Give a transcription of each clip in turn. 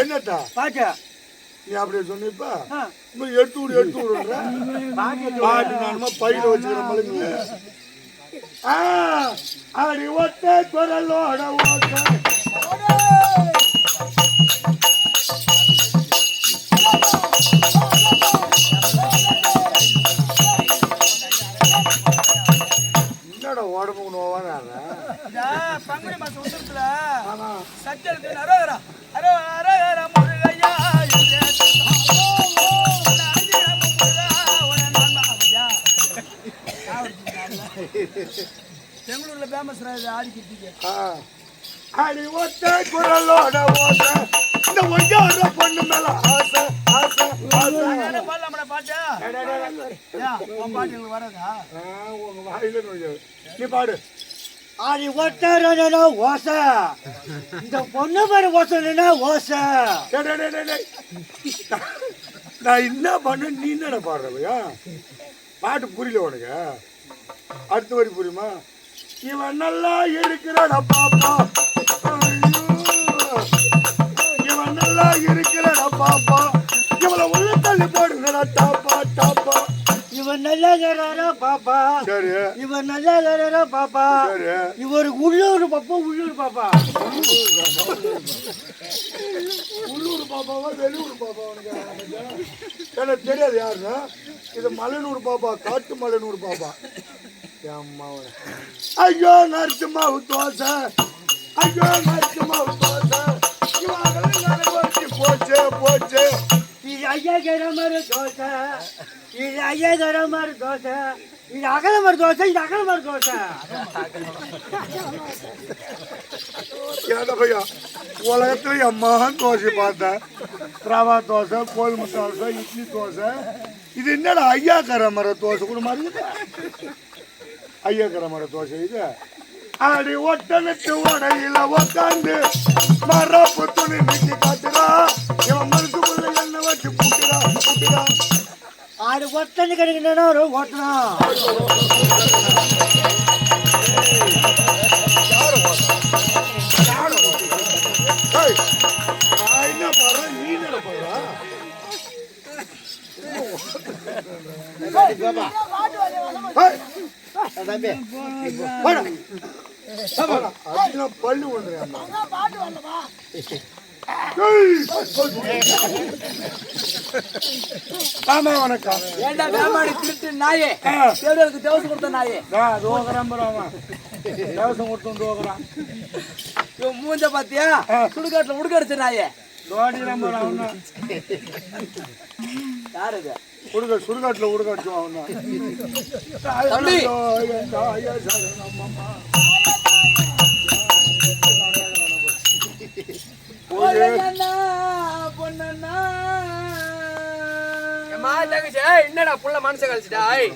என்னட்டா பாட்டு நீ அப்படியே சொன்னிப்பா எடுத்து விடு எடுத்து விடுற பாட்டு நானுமா பையில வச்சுக்கிற மலுங்க அடி ஒத்த குரலோட ஓட்ட என்னடா உடம்புக்கு நோவான பங்குனி மாசம் உத்தரத்துல சத்தியத்துக்கு அரகரா அரகரா முருகையா பெங்களூர்ல ஃபேமஸ் ஆடிக்கிட்டு அடி ஒத்த குரலோட ஓட்ட இந்த ஒய்யார பொண்ணு மேல ஆசை ஆசை பாடலாமடா பாட்டு பாட்டு எங்களுக்கு வராதா உங்க வாயில நீ பாடு ஆடி ஒட்டாரா ஓச இந்த பொண்ணு பேரு ஓசனா ஓச நான் என்ன பண்ண நீ என்னடா பாடுறவையா பாட்டு புரியல உனக்கு அடுத்த வரி புரியுமா இவன் நல்லா இருக்கிறடா பாப்பா இவன் நல்லா இருக்கிறடா பாப்பா இவளை உள்ள தள்ளி போடுங்கடா டாப்பா டாப்பா இவன் நல்லா பாப்பா சரி இவன் நல்லா பாப்பா சரி இவர் உள்ளூர் பாப்பா உள்ளூர் பாப்பா உள்ளூர் பாப்பாவா வெளியூர் பாப்பா உனக்கு எனக்கு தெரியாது யாருன்னா இது மலையனூர் பாப்பா காட்டு மலையனூர் பாப்பா ஐயோ நரிச்சு மாவு தோசை ஐயோ நரிச்சு மாவு தோசை போச்சு போச்சு இது ஐயா கேற மாதிரி தோசை இது ஐயா கேற மாதிரி தோசை இது அகல மாதிரி தோசை இது அகல மாதிரி தோசை ஏதா பையா உலகத்துல அம்மான் தோசை பார்த்தேன் ரவா தோசை கோதுமை தோசை இட்லி தோசை இது என்னடா ஐயாக்கார மர தோசை கூட மாதிரி ஐயாக்கார மர தோசை இது அடி ஒட்டனுக்கு உடையில உக்காந்து மரப்பு துணி நிக்கி காட்டுறா இவன் மனசுக்குள்ள என்ன வச்சு புட்டுறா புட்டுறா ஆடு ஒட்டனு கிடைக்கணும்னா ஒரு ஓட்டணும் என்ன பாடுற நீ என்ன பாடுறா பள்ளி ஒன்று ஆமா வணக்கம் ஏண்டா வேமாடி திருட்டு நாயே தேவருக்கு தேவசம் கொடுத்த நாயே தோகரான் தேவசம் கொடுத்தோம் தோகரான் இவன் மூஞ்ச பாத்தியா சுடுகாட்டுல உடுக்கடிச்ச நாயே தோடி நம்பர் யாரு இது? சுடுகாட்டுல உடுகாட்டுவான் தம்பி. பொண்ணண்ணா, பொண்ணண்ணா. ஏம்மா, தங்கச்சி, ஏய், என்னடா புள்ள மனசை கழிச்சிட்டா? ஏய்,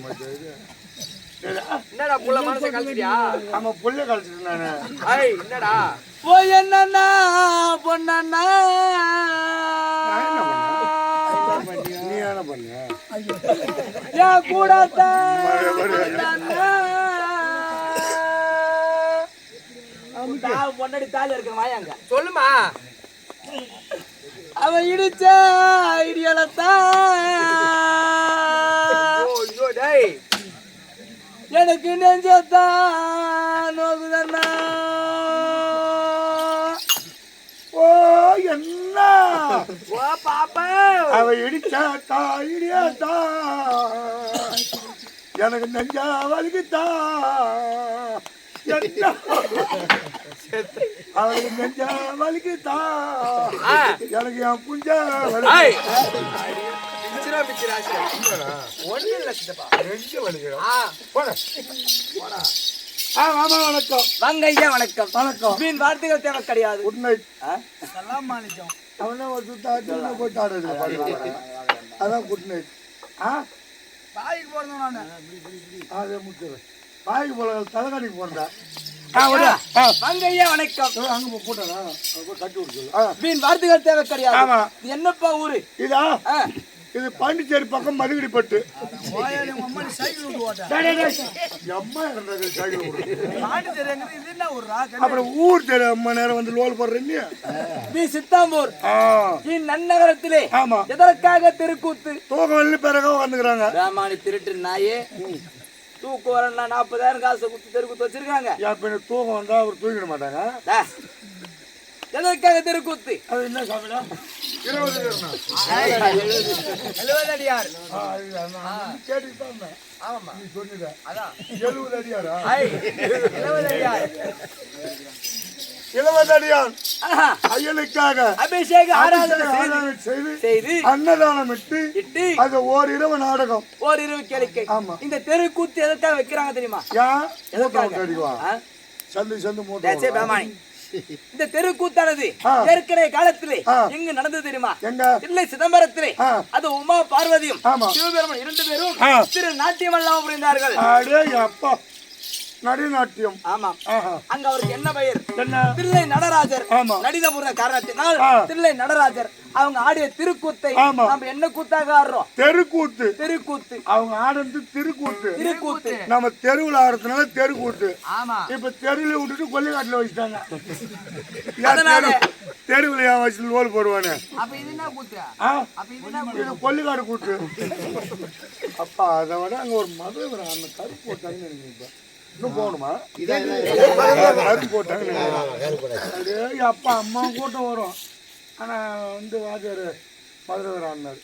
என்னடா புள்ள மனசை கழிச்சிட்டியா? ஆமா புள்ள கழிச்சிட்டு நானு. ஏய், என்னடா போய் என்னண்ணா பொண்ணண்ணா. நீ என்ன பண்ண? என் கூட பொண்ணடி தாலி இருக்க வாயாங்க சொல்லுமா. அவன் இடிச்ச இடியலத்தான் எனக்கு நெஞ்சத்தான் நோகுதண்ணா. ஓ என்ன ஓ பாப்பா அவ இடிச்சாத்தா இடியாத்தா எனக்கு நெஞ்சா வலிக்குத்தா அவளுக்கு நெஞ்சா வலிக்குத்தா எனக்கு என் புஞ்சா வணக்கம் வாங்க ஐயா. வணக்கம் வணக்கம். மீன் வார்த்தைகள் தேவை கிடையாது. Good night. அவனே ஒரு சுத்தாச்சு போயிட்டு ஆடுறது. அதான் குட் நைட். பாய்க்கு போறதும் நானு அதே முக்கியம். பாய்க்கு போல தலைகாணிக்கு போறா. வாங்க ஐயா. வணக்கம். அங்க போட்டா கட்டி விட்டு. மீன் வார்த்தைகள் தேவை கிடையாது. ஆமா. என்னப்பா ஊரு? இதா இது பாண்டிச்சேரி பக்கம் மதுகிடிப்பட்டு. அப்புறம் ஊர் தெரு அம்மா நேரம் வந்து லோல் போடுறீங்க. சித்தாம்பூர் நன்னகரத்திலே ஆமா எதற்காக தெருக்கூத்து? தூக்கம் பிறகு வந்துக்கிறாங்க. ராமானி திருட்டு நாயே தூக்கு வரனா 40,000 காசு கொடுத்து தெருக்கூத்து வச்சிருக்காங்க. தூக்கம் வந்தா அவர் தூங்கிட மாட்டாங்க. எதற்காக தெருக்கூத்து? அது என்ன சாப்பிடா 20 அடியார் கேட்டுதான். ஆமா நீ சொன்னிட. அதான் 70 அடியாரா? 70 அடியார் ஐயனுக்காக அபிஷேக ஆராதனை செய்து அன்னதானம் இட்டு அது ஓரிரவு நாடகம் ஓரிரவு கேளிக்கை. ஆமா. இந்த தெருக்கூத்து எதற்காக வைக்கிறாங்க தெரியுமா? சந்து சந்து மூட்டை. இந்த தெருக்கூத்தானது ஏற்கனவே காலத்திலே எங்க நடந்தது தெரியுமா? இல்லை சிதம்பரத்திலே. அது உமா பார்வதியும் சிவபெருமான் 2 பேரும் திரு நாட்டியம் எல்லாம் புரிந்தார்கள். நடிநாட்டியம். ஆமா. அங்க அவருக்கு என்ன பெயர்? தில்லை நடராஜர். நடிதபுர காரணத்தினால் தில்லை நடராஜர். அவங்க ஆடிய திருக்கூத்தை நம்ம என்ன கூத்தாக ஆடுறோம்? தெருக்கூத்து. தெருக்கூத்து. அவங்க ஆடுறது திருக்கூத்து. திருக்கூத்து. நம்ம தெருவில் ஆடுறதுனால தெருக்கூத்து. ஆமா. இப்ப தெருவில் விட்டுட்டு கொல்லிக்காட்டுல வச்சுட்டாங்க. தெருவில் ஏன் வச்சு லோல் போடுவானு? அப்ப இது என்ன கூத்து? இது கொல்லிக்காடு கூத்து. அப்பா அதை விட அங்க ஒரு மதுரை அந்த கருப்பு போட்டாங்கன்னு நினைக்கிறேன். இன்னும் போகணுமா? கருப்பு போட்டாங்க. அப்பா அம்மா கூட்டம் வரும். ஆனா வந்து வாஜர் மதுரை ஆடினாரு.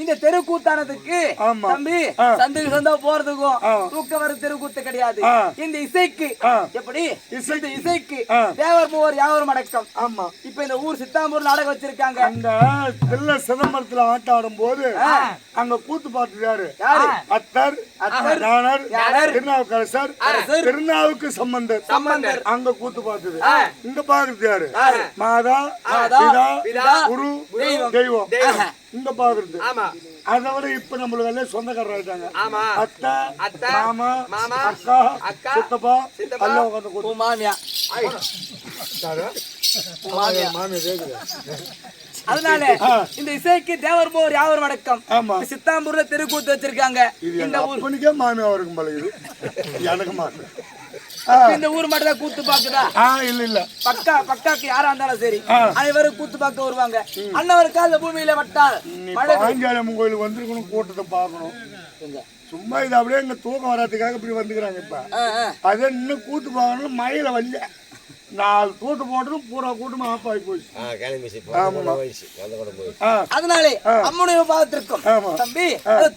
இந்த தெருக்கூத்தானதுக்கு தம்பி சந்தைக்கு சந்தா போறதுக்கும் தூக்க வர தெருக்கூத்து கிடையாது. இந்த இசைக்கு எப்படி இசைக்கு தேவர் மூவர் யாவரும் அடக்கம். ஆமா. இப்ப இந்த ஊர் சித்தாம்பூர் நாடகம் வச்சிருக்காங்க. அந்த தில்லை சிதம்பரத்துல ஆட்டம் ஆடும் போது அங்க கூத்து பார்த்துட்டாரு அத்தர் ஞானர் திருநாவுக்கரசர் திருநாவுக்கு சம்பந்தர் அங்க கூத்து பார்த்தது. இங்க பாக்குறது யாரு? மாதா பிதா குரு தெய்வம் இங்க பாக்குறது. அதை விட இப்ப நம்மளுக்கு எல்லாம் சொந்தக்காரர் ஆயிட்டாங்க. அத்தை மாமா அக்கா சித்தப்பா எல்லாம் உட்காந்து மாமியா. அதனால இந்த இசைக்கு தேவர் போர் யாவரும் அடக்கம். சித்தாம்பூர்ல தெருக்கூத்து வச்சிருக்காங்க. இந்த ஊருக்கே மாமியா இருக்கும் பழகுது. எனக்கு மாமி இந்த ஊர் மட்டும் தான் கூத்து பாக்குதா? இல்ல இல்ல பக்காக்கு யாரா இருந்தாலும் சரி அனைவரும் கூத்து பார்க்க வருவாங்க. அண்ணவருக்கு அந்த பூமியில வட்டால் பாஞ்சாலம் கோயிலுக்கு வந்திருக்கணும். கூட்டத்தை பார்க்கணும். சும்மா இது அப்படியே இங்க தூக்கம் வராதுக்காக இப்படி வந்துக்கிறாங்க. இப்ப அதே இன்னும் கூத்து பார்க்கணும். மயில வரல 4 கூட்டு போட்டு பூரா கூட்டமா ஆஃப் ஆகி போச்சு. அதனாலே அம்மனுடைய பாவத்திற்கும் ஆமா. தம்பி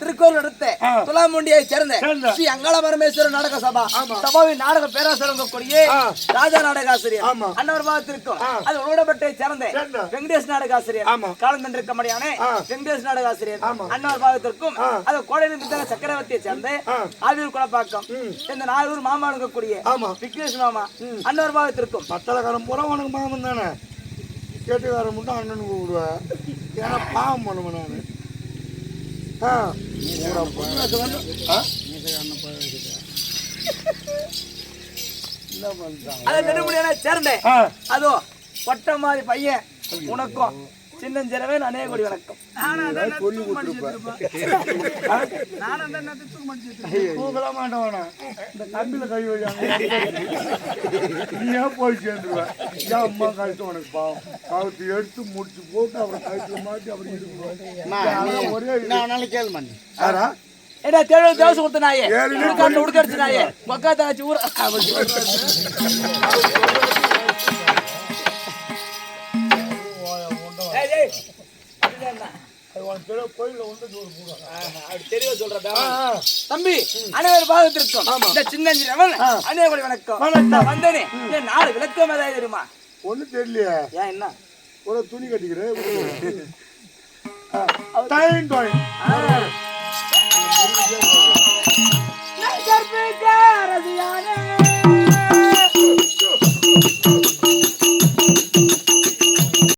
திருக்கோவில் அடுத்த துலாமுண்டியை சேர்ந்த ஸ்ரீ அங்காள பரமேஸ்வரர் நாடக சபா சபாவின் நாடக பேராசிரியர் கூடிய ராஜா நாடக ஆசிரியர் அன்னவர் பாவத்திற்கும் அது உடன்பட்டை சேர்ந்த வெங்கடேஷ் நாடக ஆசிரியர் காலந்தன்றிருக்கமடியான வெங்கடேஷ் நாடக ஆசிரியர் அன்னவர் பாவத்திற்கும் அது கோடையில் வித்தக சக்கரவர்த்தியை சேர்ந்த ஆவியூர் குளப்பாக்கம் இந்த 4 ஊர் மாமா இருக்கக்கூடிய விக்னேஷ் மாமா அன்னவர் பாவத்திற்கும் மத்தளக்காரன் பூரா உனக்கு மாமன் தானே, கேட்டுக்காரன் மட்டும் அண்ணனுக்கு கூப்பிடுவேன். ஏன்னா பாவம் பண்ணுவேன் நான். என்ன பண்றான் அதை நெடுமுடியான சேர்ந்தேன் அதோ கொட்ட மாதிரி பையன் உனக்கும் சின்னஞ்சிறவே நானே கூடி வணக்கம். சொல்லி கொடுத்துருப்பேன். தூக்கலாம் மாட்டேன், இந்த கம்பில கை வழியாங்க நீ ஏன் போய் சேர்ந்துருவேன். ஏன் அம்மா கழுத்து உனக்கு பாவம் கழுத்து எடுத்து முடிச்சு போட்டு அப்புறம் கழுத்துல மாட்டி அப்படி இருக்கணும். ஒரே கேள்வி யாரா ஏடா தேவை தேவசம் கொடுத்த நாயே உடுக்கடிச்சு நாயே மக்கா தாச்சு ஊர் தம்பி அனைவரும் பாகத்திற்கும் இந்த சின்னஞ்சிரவன் அனைவரும் வணக்கம். வந்தனே 4 விளக்கம் ஏதாவது தெரியுமா? ஒண்ணு தெரியலையே. ஏன் என்ன ஒரு துணி கட்டிக்கிறேன்.